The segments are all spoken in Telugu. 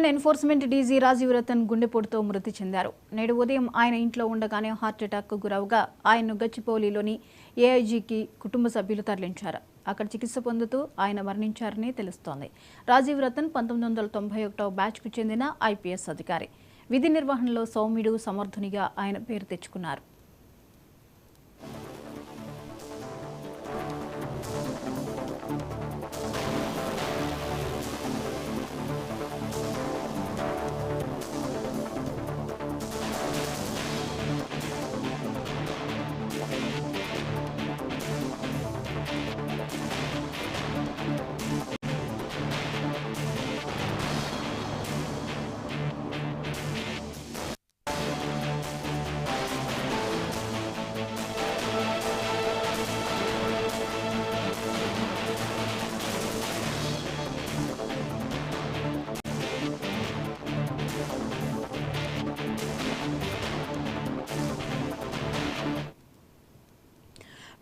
ఎన్ఫోర్స్మెంట్ డీజీ రాజీవ్ రతన్ గుండెపోటుతో మృతి చెందారు. నేడు ఉదయం ఆయన ఇంట్లో ఉండగానే హార్ట్ అటాక్ గురవగా ఆయన్ను గచ్చిబౌలిలోని ఏఐజీకి కుటుంబ సభ్యులు తరలించారు. అక్కడ చికిత్స పొందుతూ ఆయన మరణించారని తెలుస్తోంది. రాజీవ్ రతన్ 1991వ బ్యాచ్కు చెందిన ఐపీఎస్ అధికారి. విధి నిర్వహణలో సౌమ్యుడు, సమర్థునిగా ఆయన పేరు తెచ్చుకున్నారు.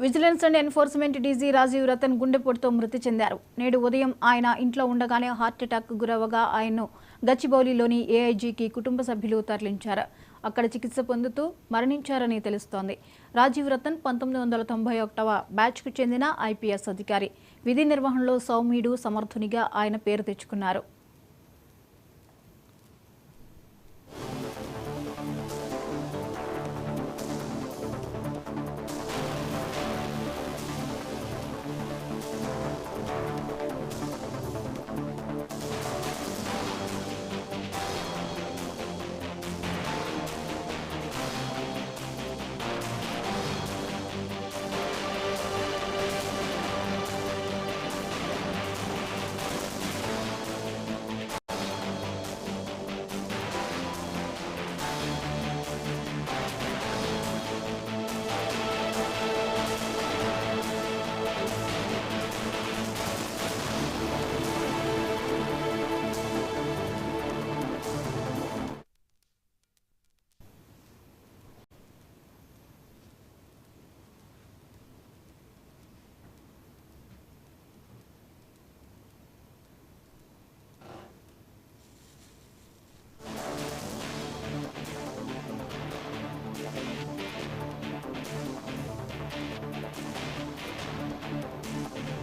Vigilance and enforcement DG Rajiv Ratan గుండెపోటుతో మృతి చెందారు. నేడు ఉదయం ఆయన ఇంట్లో ఉండగానే హార్ట్ అటాక్ గురవగా ఆయన్ను గచ్చిబౌలిలోని ఏఐజీకి కుటుంబ సభ్యులు తరలించారు. అక్కడ చికిత్స పొందుతూ మరణించారని తెలుస్తోంది. రాజీవ్ రతన్ 1991వ బ్యాచ్కు చెందిన ఐపీఎస్ అధికారి. విధి నిర్వహణలో సౌమ్యుడు, సమర్థునిగా ఆయన పేరు తెచ్చుకున్నారు.